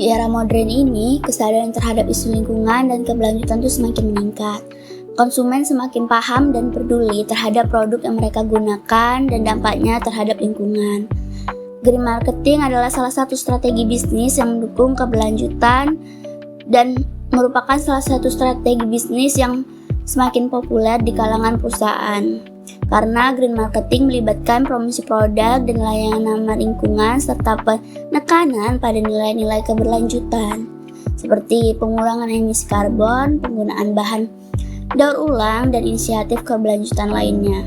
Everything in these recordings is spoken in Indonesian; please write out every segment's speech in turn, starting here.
Di era modern ini, kesadaran terhadap isu lingkungan dan keberlanjutan itu semakin meningkat. Konsumen semakin paham dan peduli terhadap produk yang mereka gunakan dan dampaknya terhadap lingkungan. Green marketing adalah salah satu strategi bisnis yang mendukung keberlanjutan dan merupakan salah satu strategi bisnis yang semakin populer di kalangan perusahaan. Karena green marketing melibatkan promosi produk dan layanan ramah lingkungan serta penekanan pada nilai-nilai keberlanjutan seperti pengurangan emisi karbon, penggunaan bahan daur ulang, dan inisiatif keberlanjutan lainnya.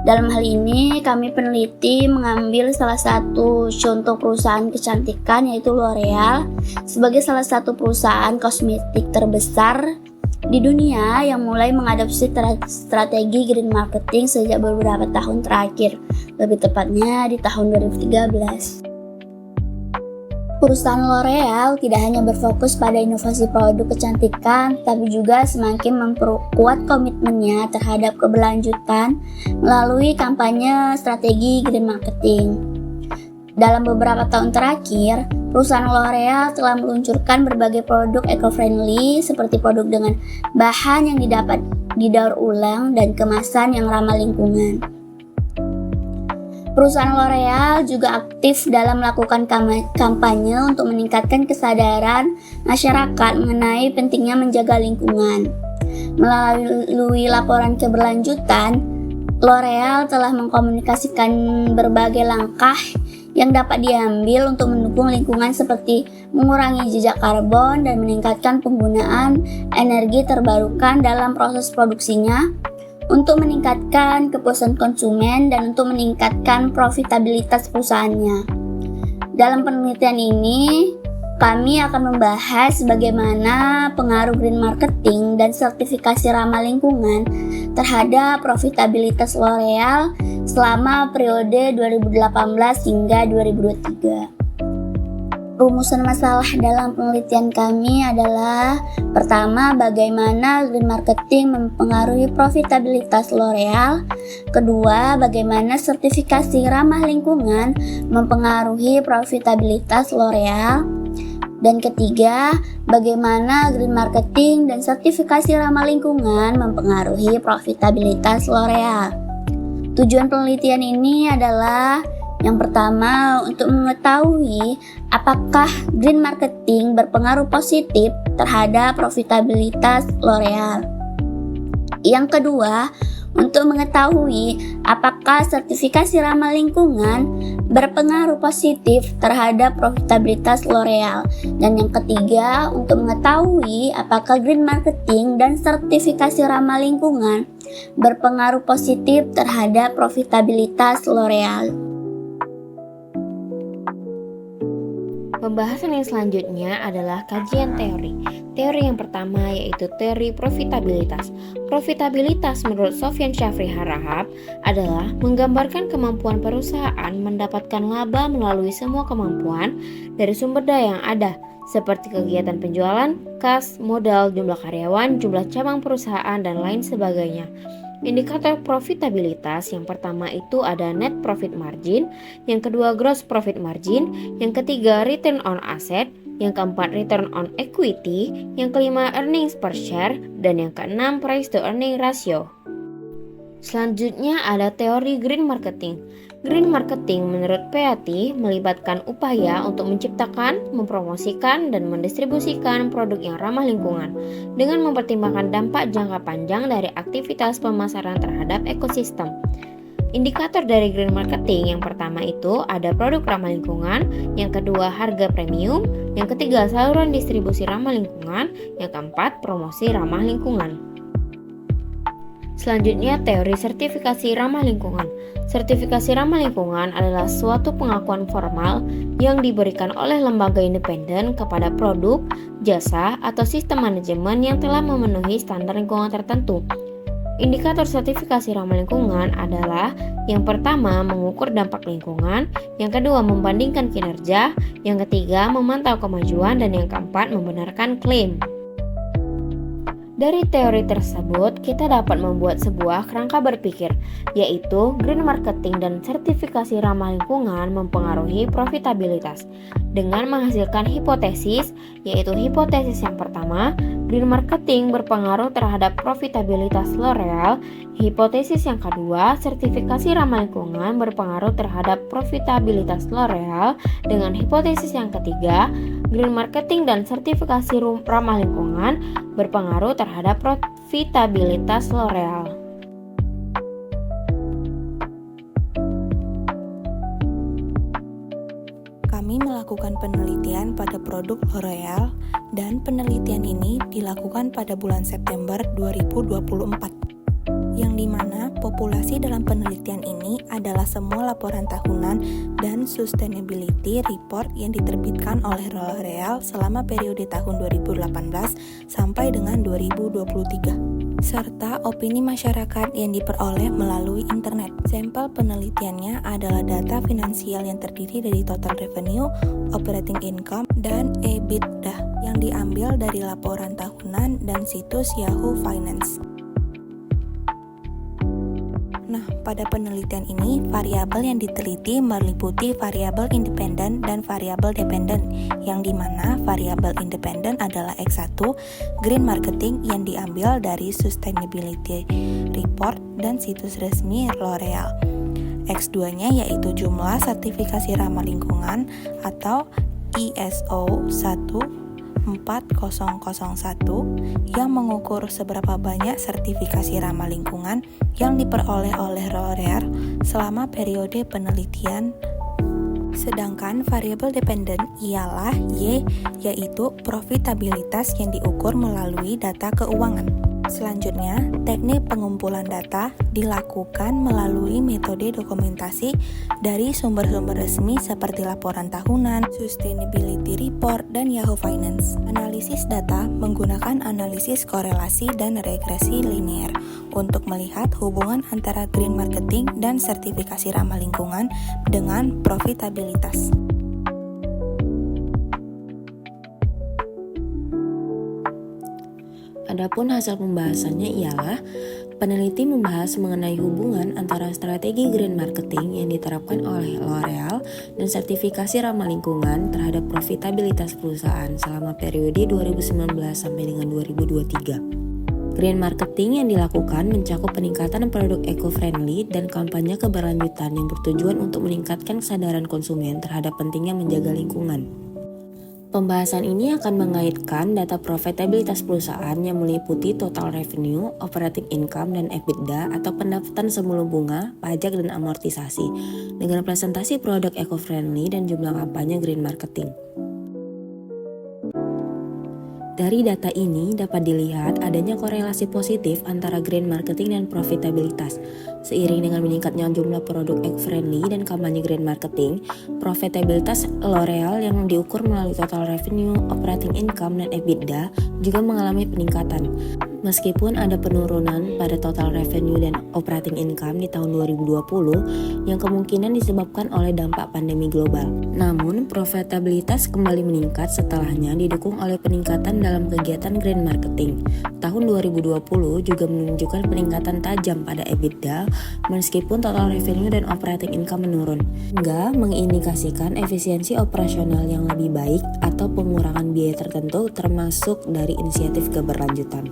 Dalam hal ini, kami peneliti mengambil salah satu contoh perusahaan kecantikan yaitu L'Oreal sebagai salah satu perusahaan kosmetik terbesar di dunia yang mulai mengadopsi strategi green marketing sejak beberapa tahun terakhir, lebih tepatnya di tahun 2013. Perusahaan L'Oreal tidak hanya berfokus pada inovasi produk kecantikan, tapi juga semakin memperkuat komitmennya terhadap keberlanjutan melalui kampanye strategi green marketing. Dalam beberapa tahun terakhir, perusahaan L'Oreal telah meluncurkan berbagai produk eco-friendly seperti produk dengan bahan yang didapat didaur ulang dan kemasan yang ramah lingkungan. Perusahaan L'Oreal juga aktif dalam melakukan kampanye untuk meningkatkan kesadaran masyarakat mengenai pentingnya menjaga lingkungan. Melalui laporan keberlanjutan, L'Oreal telah mengkomunikasikan berbagai langkah yang dapat diambil untuk mendukung lingkungan seperti mengurangi jejak karbon dan meningkatkan penggunaan energi terbarukan dalam proses produksinya, untuk meningkatkan kepuasan konsumen dan untuk meningkatkan profitabilitas perusahaannya. Dalam penelitian ini, kami akan membahas bagaimana pengaruh green marketing dan sertifikasi ramah lingkungan terhadap profitabilitas L'Oreal selama periode 2018 hingga 2023. Rumusan masalah dalam penelitian kami adalah: pertama, bagaimana green marketing mempengaruhi profitabilitas L'Oreal. Kedua, bagaimana sertifikasi ramah lingkungan mempengaruhi profitabilitas L'Oreal. Dan ketiga, bagaimana green marketing dan sertifikasi ramah lingkungan mempengaruhi profitabilitas L'Oreal. Tujuan penelitian ini adalah: yang pertama, untuk mengetahui apakah green marketing berpengaruh positif terhadap profitabilitas L'Oreal. Yang kedua, untuk mengetahui apakah sertifikasi ramah lingkungan berpengaruh positif terhadap profitabilitas L'Oreal. Dan yang ketiga, untuk mengetahui apakah green marketing dan sertifikasi ramah lingkungan berpengaruh positif terhadap profitabilitas L'Oreal. Pembahasan yang selanjutnya adalah kajian teori. Teori yang pertama yaitu teori profitabilitas. Profitabilitas menurut Sofyan Syafri Harahap adalah menggambarkan kemampuan perusahaan mendapatkan laba melalui semua kemampuan dari sumber daya yang ada, seperti kegiatan penjualan, kas, modal, jumlah karyawan, jumlah cabang perusahaan, dan lain sebagainya. Indikator profitabilitas yang pertama itu ada net profit margin, yang kedua gross profit margin, yang ketiga return on asset, yang keempat return on equity, yang kelima earnings per share, dan yang keenam price to earning ratio. Selanjutnya ada teori green marketing. Green marketing menurut PAT melibatkan upaya untuk menciptakan, mempromosikan, dan mendistribusikan produk yang ramah lingkungan dengan mempertimbangkan dampak jangka panjang dari aktivitas pemasaran terhadap ekosistem. Indikator dari green marketing yang pertama itu ada produk ramah lingkungan, yang kedua harga premium, yang ketiga saluran distribusi ramah lingkungan, yang keempat promosi ramah lingkungan. Selanjutnya, teori sertifikasi ramah lingkungan. Sertifikasi ramah lingkungan adalah suatu pengakuan formal yang diberikan oleh lembaga independen kepada produk, jasa, atau sistem manajemen yang telah memenuhi standar lingkungan tertentu. Indikator sertifikasi ramah lingkungan adalah: yang pertama, mengukur dampak lingkungan, yang kedua, membandingkan kinerja, yang ketiga, memantau kemajuan, dan yang keempat, membenarkan klaim. Dari teori tersebut, kita dapat membuat sebuah kerangka berpikir, yaitu green marketing dan sertifikasi ramah lingkungan mempengaruhi profitabilitas. Dengan menghasilkan hipotesis, yaitu hipotesis yang pertama, green marketing berpengaruh terhadap profitabilitas L'Oreal. Hipotesis yang kedua, sertifikasi ramah lingkungan berpengaruh terhadap profitabilitas L'Oreal. Dengan hipotesis yang ketiga, green marketing dan sertifikasi ramah lingkungan berpengaruh terhadap profitabilitas L'Oreal. Kami melakukan penelitian pada produk L'Oreal dan penelitian ini dilakukan pada bulan September 2024. Yang dimana populasi dalam penelitian ini adalah semua laporan tahunan dan sustainability report yang diterbitkan oleh L'Oreal selama periode tahun 2018 sampai dengan 2023, serta opini masyarakat yang diperoleh melalui internet. Sampel penelitiannya adalah data finansial yang terdiri dari total revenue, operating income, dan EBITDA yang diambil dari laporan tahunan dan situs Yahoo Finance. Nah, pada penelitian ini, variabel yang diteliti meliputi variabel independen dan variabel dependen, yang dimana variabel independen adalah X1, green marketing yang diambil dari sustainability report dan situs resmi L'Oreal. X2-nya yaitu jumlah sertifikasi ramah lingkungan atau ISO 14001 yang mengukur seberapa banyak sertifikasi ramah lingkungan yang diperoleh oleh L'Oreal selama periode penelitian. Sedangkan variabel dependen ialah Y, yaitu profitabilitas yang diukur melalui data keuangan. Selanjutnya, teknik pengumpulan data dilakukan melalui metode dokumentasi dari sumber-sumber resmi seperti laporan tahunan, sustainability report, dan Yahoo Finance. Analisis data menggunakan analisis korelasi dan regresi linear untuk melihat hubungan antara green marketing dan sertifikasi ramah lingkungan dengan profitabilitas. Adapun hasil pembahasannya ialah peneliti membahas mengenai hubungan antara strategi green marketing yang diterapkan oleh L'Oreal dan sertifikasi ramah lingkungan terhadap profitabilitas perusahaan selama periode 2019 sampai dengan 2023. Green marketing yang dilakukan mencakup peningkatan produk eco-friendly dan kampanye keberlanjutan yang bertujuan untuk meningkatkan kesadaran konsumen terhadap pentingnya menjaga lingkungan. Pembahasan ini akan mengaitkan data profitabilitas perusahaan yang meliputi total revenue, operating income, dan EBITDA atau pendapatan sebelum bunga, pajak, dan amortisasi dengan presentasi produk eco-friendly dan jumlah kampanye green marketing. Dari data ini dapat dilihat adanya korelasi positif antara green marketing dan profitabilitas. Seiring dengan meningkatnya jumlah produk eco-friendly dan kampanye green marketing, profitabilitas L'Oreal yang diukur melalui total revenue, operating income, dan EBITDA juga mengalami peningkatan. Meskipun ada penurunan pada total revenue dan operating income di tahun 2020 yang kemungkinan disebabkan oleh dampak pandemi global. Namun, profitabilitas kembali meningkat setelahnya didukung oleh peningkatan dalam kegiatan green marketing. Tahun 2020 juga menunjukkan peningkatan tajam pada EBITDA meskipun total revenue dan operating income menurun, hingga mengindikasikan efisiensi operasional yang lebih baik atau pengurangan biaya tertentu termasuk dari inisiatif keberlanjutan.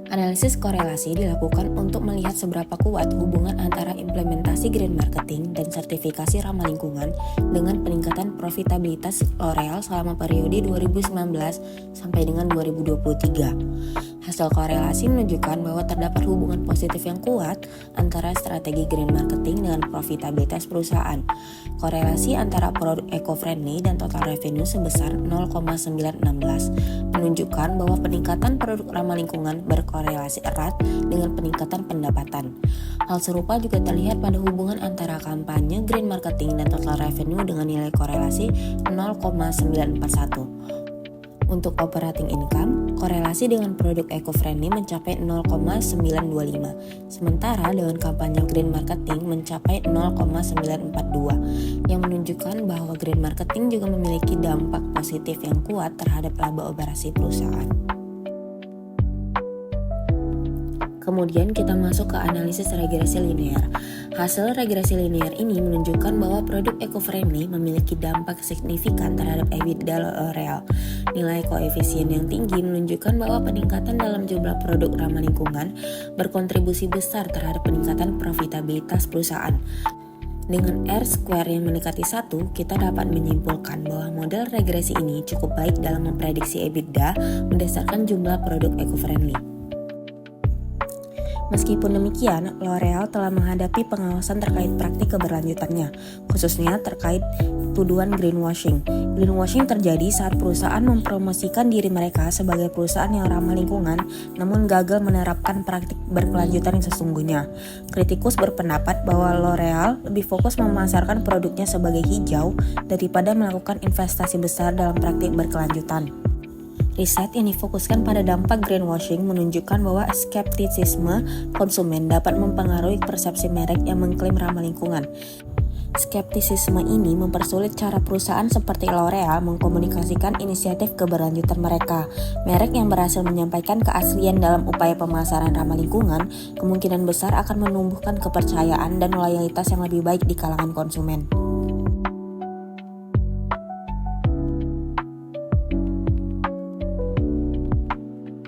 Analisis korelasi dilakukan untuk melihat seberapa kuat hubungan antara implementasi green marketing dan sertifikasi ramah lingkungan dengan peningkatan profitabilitas L'Oreal selama periode 2019 sampai dengan 2023. Hasil korelasi menunjukkan bahwa terdapat hubungan positif yang kuat antara strategi green marketing dengan profitabilitas perusahaan. Korelasi antara produk eco-friendly dan total revenue sebesar 0,916 menunjukkan bahwa peningkatan produk ramah lingkungan berkorelasi erat dengan peningkatan pendapatan. Hal serupa juga terlihat pada hubungan antara kampanye green marketing dan total revenue dengan nilai korelasi 0,941. Untuk operating income, korelasi dengan produk eco-friendly mencapai 0,925, sementara dengan kampanye green marketing mencapai 0,942, yang menunjukkan bahwa green marketing juga memiliki dampak positif yang kuat terhadap laba operasi perusahaan. Kemudian kita masuk ke analisis regresi linear. Hasil regresi linear ini menunjukkan bahwa produk eco-friendly memiliki dampak signifikan terhadap EBITDA L'Oreal. Nilai koefisien yang tinggi menunjukkan bahwa peningkatan dalam jumlah produk ramah lingkungan berkontribusi besar terhadap peningkatan profitabilitas perusahaan. Dengan R-square yang mendekati 1, kita dapat menyimpulkan bahwa model regresi ini cukup baik dalam memprediksi EBITDA berdasarkan jumlah produk eco-friendly. Meskipun demikian, L'Oreal telah menghadapi pengawasan terkait praktik keberlanjutannya, khususnya terkait tuduhan greenwashing. Greenwashing terjadi saat perusahaan mempromosikan diri mereka sebagai perusahaan yang ramah lingkungan, namun gagal menerapkan praktik berkelanjutan yang sesungguhnya. Kritikus berpendapat bahwa L'Oreal lebih fokus memasarkan produknya sebagai hijau daripada melakukan investasi besar dalam praktik berkelanjutan. Riset yang difokuskan pada dampak greenwashing menunjukkan bahwa skeptisisme konsumen dapat mempengaruhi persepsi merek yang mengklaim ramah lingkungan. Skeptisisme ini mempersulit cara perusahaan seperti L'Oreal mengkomunikasikan inisiatif keberlanjutan mereka. Merek yang berhasil menyampaikan keaslian dalam upaya pemasaran ramah lingkungan kemungkinan besar akan menumbuhkan kepercayaan dan loyalitas yang lebih baik di kalangan konsumen.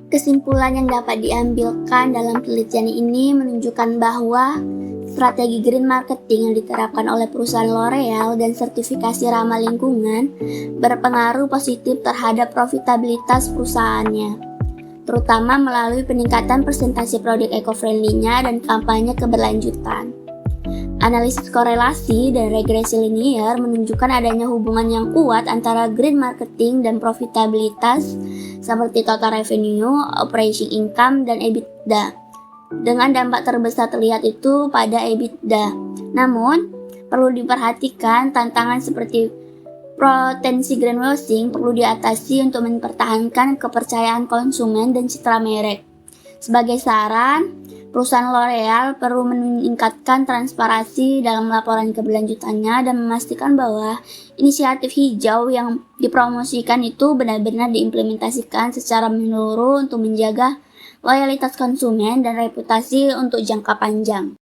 Kesimpulan yang dapat diambilkan dalam penelitian ini menunjukkan bahwa strategi green marketing yang diterapkan oleh perusahaan L'Oreal dan sertifikasi ramah lingkungan berpengaruh positif terhadap profitabilitas perusahaannya, terutama melalui peningkatan persentase produk eco-friendly-nya dan kampanye keberlanjutan. Analisis korelasi dan regresi linear menunjukkan adanya hubungan yang kuat antara green marketing dan profitabilitas seperti total revenue, operating income, dan EBITDA. Dengan dampak terbesar terlihat itu pada EBITDA. Namun, perlu diperhatikan tantangan seperti potensi greenwashing perlu diatasi untuk mempertahankan kepercayaan konsumen dan citra merek. Sebagai saran, perusahaan L'Oreal perlu meningkatkan transparansi dalam laporan keberlanjutannya dan memastikan bahwa inisiatif hijau yang dipromosikan itu benar-benar diimplementasikan secara menyeluruh untuk menjaga loyalitas konsumen dan reputasi untuk jangka panjang.